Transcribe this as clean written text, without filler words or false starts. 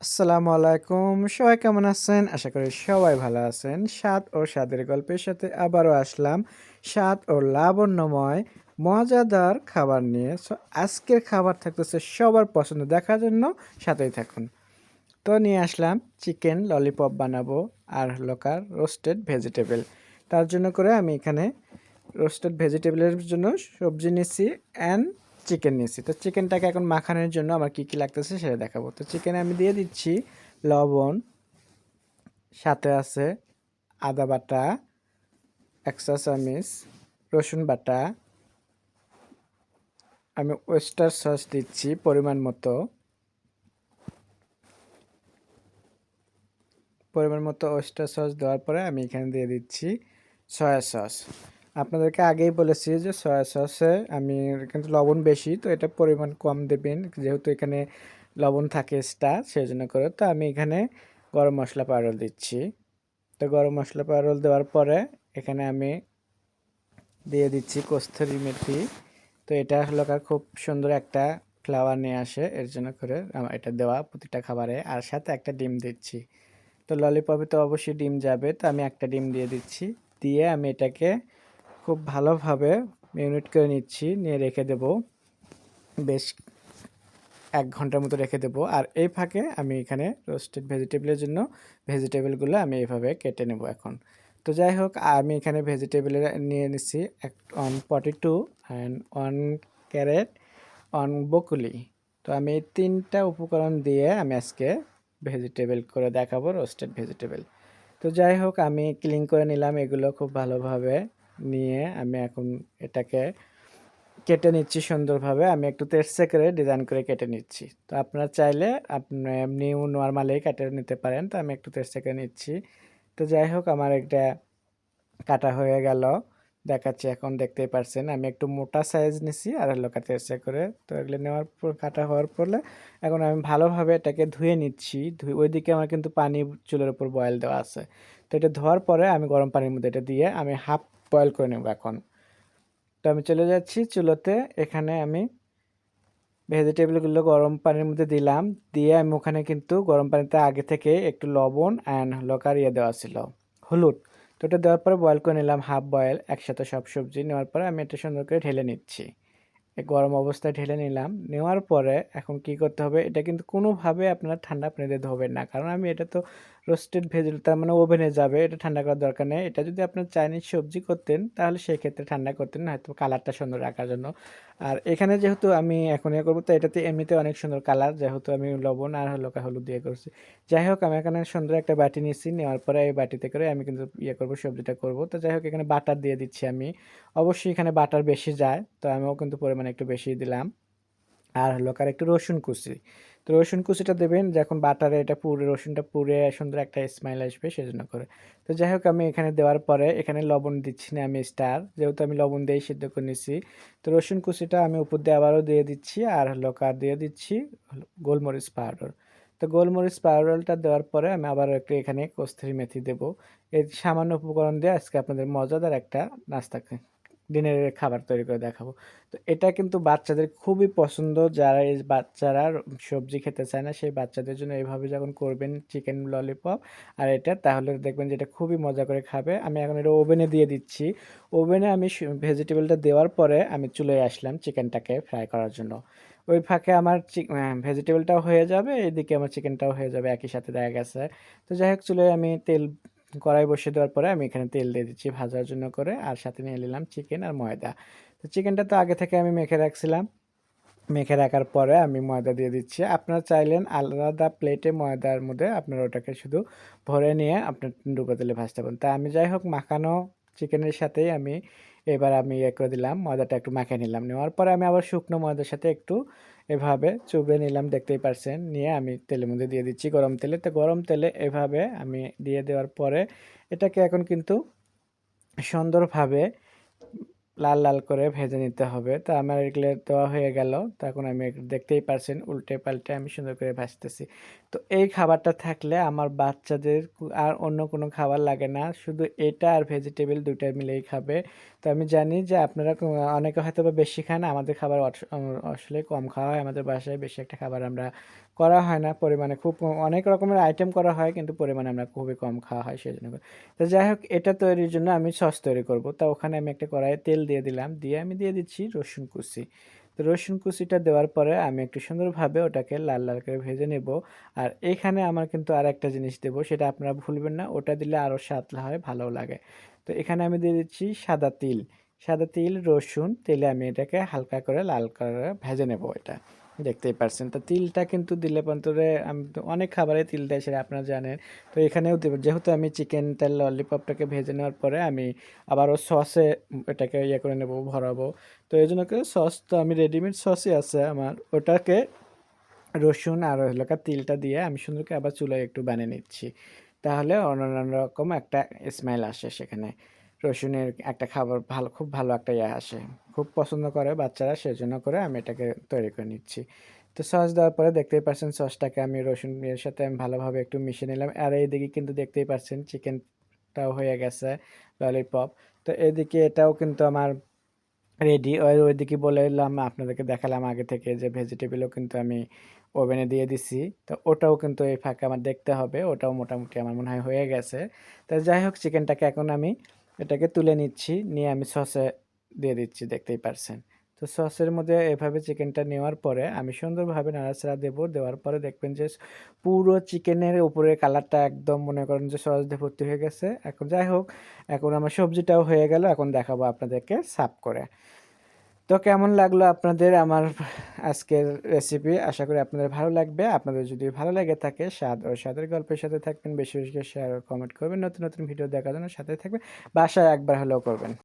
আসসালামু আলাইকুম। সবাই কেমন আছেন? আশা করি সবাই ভালো আছেন। স্বাদ ও স্বাদের গল্পের সাথে আবারও আসলাম স্বাদ ও লাবণ্যময় মজাদার খাবার নিয়ে। আজকের খাবার থাকতেছে সবার পছন্দ দেখার জন্য সাথেই থাকুন। তো নিয়ে আসলাম চিকেন ললিপপ বানাবো আর হলো রোস্টেড ভেজিটেবল। তার জন্য করে আমি এখানে রোস্টেড ভেজিটেবলের জন্য সবজি নিচ্ছি অ্যান্ড চিকেন নিচ্ছি। তো চিকেনটাকে এখন মাখানোর জন্য আমার কী কী লাগতেছে সেটা দেখাবো। তো চিকেনে আমি দিয়ে দিচ্ছি লবণ, সাথে আছে আদা বাটা 1 চা চামচ, রসুন বাটা, আমি ওয়েস্টার সস দিচ্ছি পরিমাণ মতো ওয়েস্টার সস দেওয়ার পরে আমি এখানে দিয়ে দিচ্ছি সয়া সস। আপনাদেরকে আগেই বলেছি যে সয়া সসে আমি কিন্তু লবণ বেশি, তো এটা পরিমাণ কম দেবেন যেহেতু এখানে লবণ থাকে এক্সট্রা, সেই জন্য করে। তো আমি এখানে গরম মশলা পাউডার দিচ্ছি। তো গরম মশলা পাউডার দেওয়ার পরে এখানে আমি দিয়ে দিচ্ছি কস্তুরি মেথি। তো এটা হলো খুব সুন্দর একটা ফ্লেভার নিয়ে আসে, এর জন্য করে আমার এটা দেওয়া প্রতিটা খাবারে। আর সাথে একটা ডিম দিচ্ছি। তো ললিপপে তো অবশ্যই ডিম যাবে, তো আমি একটা ডিম দিয়ে দিচ্ছি। দিয়ে আমি এটাকে খুব ভালোভাবে মেরিনেট করে নিচ্ছি, নিয়ে রেখে দেব বেশ 1 ঘন্টার মতো রেখে দেবো। আর এই ফাঁকে আমি এখানে রোস্টেড ভেজিটেবলের জন্য ভেজিটেবলগুলো আমি এইভাবে কেটে নেব এখন। তো যাই হোক, আমি এখানে ভেজিটেবলের নিয়ে নিচ্ছি 1 পটেটো অ্যান্ড 1 ক্যারেট, 1 ব্রোকলি। তো আমি এই 3টা উপকরণ দিয়ে আমি আজকে ভেজিটেবল করে দেখাবো, রোস্টেড ভেজিটেবল। তো যাই হোক, আমি ক্লিন করে নিলাম এগুলো খুব ভালোভাবে। নিয়ে আমি এখন এটাকে কেটে নিচ্ছি সুন্দরভাবে। আমি একটু তেড়ছে করে ডিজাইন করে কেটে নিচ্ছি। তো আপনারা চাইলে আপনি এমনিও নরমালি কেটে নিতে পারেন। তো আমি একটু তেড়ছে করে নিচ্ছি। তো যাই হোক, আমার এটা কাটা হয়ে গেল। দেখাচ্ছি, এখন দেখতেই পারছেন আমি একটু মোটা সাইজ নিছি আর হলো তেড়ছে করে। তো এগুলো নেওয়ার পর কাটা হওয়ার পরে এখন আমি ভালোভাবে এটাকে ধুয়ে নিচ্ছি। ওইদিকে আমার কিন্তু পানি চুলের উপর বয়েল দেওয়া আছে। তো এটা ধোয়ার পরে আমি গরম পানির মধ্যে এটা দিয়ে আমি হাফ বয়েল করে নেব এখন। তো আমি চলে যাচ্ছি চুলোতে। এখানে আমি ভেজিটেবলগুলো গরম পানির মধ্যে দিলাম। দিয়ে আমি ওখানে কিন্তু গরম পানিতে আগে থেকে একটু লবণ অ্যান্ড ইয়ে দেওয়া ছিল, হলুদ। তো এটা দেওয়ার পরে বয়েল করে নিলাম, হাফ বয়েল একসাথে সব সবজি নেওয়ার পরে আমি এটা সুন্দর করে ঢেলে নিচ্ছি। এই গরম অবস্থায় ঢেলে নিলাম। নেওয়ার পরে এখন কি করতে হবে, এটা কিন্তু কোনোভাবে আপনার ঠান্ডা পানিতে ধোবেন না, কারণ আমি এটা তো রোস্টেড ভেজিটেবল, তার মানে ওভেনে যাবে, এটা ঠান্ডা করার দরকার নেই। এটা যদি আপনার চাইনিজ সবজি করতেন তাহলে সেই ক্ষেত্রে ঠান্ডা করতেন, হয়তো কালারটা সুন্দর রাখার জন্য। আর এখানে যেহেতু আমি এখন ইয়ে করবো, তো এটাতে এমনিতে অনেক সুন্দর কালার, যেহেতু আমি লবণ আর হলুদ দিয়ে করছি। যাই হোক, আমি এখানে সুন্দর একটা বাটি নিচ্ছি। নেওয়ার পরে এই বাটিতে করে আমি কিন্তু ইয়ে করবো, সবজিটা করব। তো যাই হোক, এখানে বাটার দিয়ে দিচ্ছি আমি। অবশ্যই এখানে বাটার বেশি যায়, তো আমিও কিন্তু পরিমাণে একটু বেশি দিলাম। আর একটু রসুন কুচি। তো রসুন কুচিটা দেবেন যখন বাটারে এটা পুড়ে, রসুনটা পুড়ে সুন্দর একটা স্মেল আসবে সেজন্য করে। তো যাই হোক, আমি এখানে দেওয়ার পরে এখানে লবণ দিচ্ছি না আমি স্টার, যেহেতু আমি লবণ দিয়েই সিদ্ধ করে নিচ্ছি। তো রসুন কুচিটা আমি উপর দিয়ে আবারও দিয়ে দিচ্ছি, আর দিয়ে দিচ্ছি গোলমরিচ পাউডার। তো গোলমরিচ পাউডারটা দেওয়ার পরে আমি আবার একটু এখানে কস্তুরি মেথি দেবো। এই সামান্য উপকরণ দিয়ে আজকে আপনাদের মজাদার একটা নাস্তা ডিনারের খাবার তৈরি করে দেখাবো। তো এটা কিন্তু বাচ্চাদের খুবই পছন্দ, যারা এই বাচ্চারা সবজি খেতে চায় না সেই বাচ্চাদের জন্য এইভাবে যখন করবেন চিকেন ললিপপ আর এটা, তাহলে দেখবেন যে এটা খুবই মজা করে খাবে। আমি এখন এটা ওভেনে দিয়ে দিচ্ছি। ওভেনে আমি ভেজিটেবলটা দেওয়ার পরে আমি চলে আসলাম চিকেনটাকে ফ্রাই করার জন্য। ওই ফাঁকে আমার ভেজিটেবলটাও হয়ে যাবে, এদিকে আমার চিকেনটাও হয়ে যাবে একই সাথে, দেখা গেছে। তো যাই হোক, চুলে আমি কড়াই বসিয়ে দেওয়ার পরে আমি এখানে তেল দিয়ে দিচ্ছি ভাজার জন্য করে, আর সাথে নিয়ে নিলাম চিকেন আর ময়দা। তো চিকেনটা তো আগে থেকে আমি মেখে রাখছিলাম। মেখে রাখার পরে আমি ময়দা দিয়ে দিচ্ছি। আপনারা চাইলেন আলাদা প্লেটে ময়দার মধ্যে আপনারা ওটাকে শুধু ভরে নিয়ে আপনার ডুবো তেলে ভাজতে পারেন। তা আমি যাই হোক, মাখানো চিকেনের সাথেই আমি এবার আমি ইয়ে করে দিলাম, ময়দাটা একটু মাখিয়ে নিলাম। নেওয়ার পরে আমি আবার শুকনো ময়দার সাথে একটু এভাবে চুবিয়ে নিলাম, দেখতেই পারছেন। নিয়ে আমি তেলের মধ্যে দিয়ে দিচ্ছি গরম তেলে। তো গরম তেলে এভাবে আমি দিয়ে দেওয়ার পরে এটাকে এখন কিন্তু সুন্দরভাবে লাল লাল করে ভেজে নিতে হবে। তো আমার এগুলো দেওয়া হয়ে গেল। তো এখন আমি দেখতেই পারছেন উল্টে পাল্টে আমি সুন্দর করে ভাজতেছি। তো এই খাবারটা থাকলে আমার বাচ্চাদের আর অন্য কোনো খাবার লাগে না, শুধু এটা আর ভেজিটেবল ২ টা মিলেই খাবে। তো আমি জানি যে আপনারা অনেকে হয়তোবা বেশি খান, আমাদের খাবার আসলে কম খাওয়া হয়। আমাদের বাসায় বেশি একটা খাবার আমরা করা হয় না, পরিমাণে খুব অনেক রকমের আইটেম করা হয় কিন্তু পরিমাণে আমরা খুবই কম খাওয়া হয় সেজন্য। তো যাই হোক, এটা তৈরির জন্য আমি সস তৈরি করব। তো ওখানে আমি একটা কড়াইয়ে তেল দিয়ে দিলাম, দিয়ে আমি দিয়ে দিচ্ছি রসুন কুচি। তো রসুন কুচিটা দেওয়ার পরে আমি একটু সুন্দরভাবে ওটাকে লাল লাল করে ভেজে নেব। আর এখানে আমার কিন্তু আরেকটা জিনিস দেব, সেটা আপনারা ভুলবেন না, ওটা দিলে আরও স্বাদ হয়, ভালোও লাগে। তো এখানে আমি দিয়ে দিচ্ছি সাদা তিল। সাদা তিল, রসুন, তেলে আমি এটাকে হালকা করে লাল করে ভেজে নেব এটা। দেখতেই পারছেন। তো তিলটা কিন্তু দিলে পন্তরে আমি তো অনেক খাবারে তিল দেয় সেটা আপনারা জানেন। তো এখানেও দেব, যেহেতু আমি চিকেনটা ললিপপটাকে ভেজে নেওয়ার পরে আমি আবারও সসে এটাকে ইয়ে করে নেব, ভরাবো। তো এই জন্য করে সস তো আমি রেডিমেড সসই আছে আমার, ওটাকে রসুন আর হলো তিলটা দিয়ে আমি সুন্দর করে আবার চুলায় একটু বানিয়ে নিচ্ছি। তাহলে অন্য রকম একটা স্মেল আসে সেখানে। রসুনের একটা খাবার ভালো, খুব ভালো একটা ইয়ে আসে। খুব পছন্দ করে বাচ্চারা, সেজন্য করে আমি এটাকে তৈরি করে নিচ্ছি। তো সস দেওয়ার পরে দেখতেই পাচ্ছেন সসটাকে আমি রসুন এর সাথে আমি ভালোভাবে একটু মিশিয়ে নিলাম। আর এইদিকে কিন্তু দেখতেই পাচ্ছেন চিকেনটাও হয়ে গেছে ললিপপ। তো এদিকে এটাও কিন্তু আমার রেডি। ওইদিকে বললাম আপনাদেরকে, দেখালাম আগে থেকে যে ভেজিটেবলও কিন্তু আমি ওভেনে দিয়ে দিছি। তো ওটাও কিন্তু এই ফাঁকে আমার দেখতে হবে, ওটাও মোটামুটি আমার মনে হয় হয়ে গেছে। তো যাই হোক, চিকেনটাকে এখন আমি এটাকে তুলে নিচ্ছি, নিয়ে আমি সসে দিয়ে দিচ্ছি, দেখতেই পারছেন। তো সসের মধ্যে এভাবে চিকেনটা নেওয়ার পরে আমি সুন্দরভাবে নাড়াচাড়া দেবো, দেওয়ার পরে দেখবেন যে পুরো চিকেনের উপরের কালারটা একদম মনে করেন যে সস দিয়ে ভর্তি হয়ে গেছে। এখন যাই হোক, এখন আমার সবজিটাও হয়ে গেল, এখন দেখাবো আপনাদেরকে সার্ভ করে। তো কেমন লাগলো আপনাদের আমার আজকের রেসিপি? আশা করি আপনাদের ভালো লাগবে। আপনাদের যদি ভালো লেগে থাকে, স্বাদ ও স্বাদের গল্পের সাথে থাকবেন, বেশি বেশি করে শেয়ার ও কমেন্ট করবেন। নতুন নতুন ভিডিও দেখার জন্য সাথে থাকবেন। বাসায় একবার হলেও করবেন।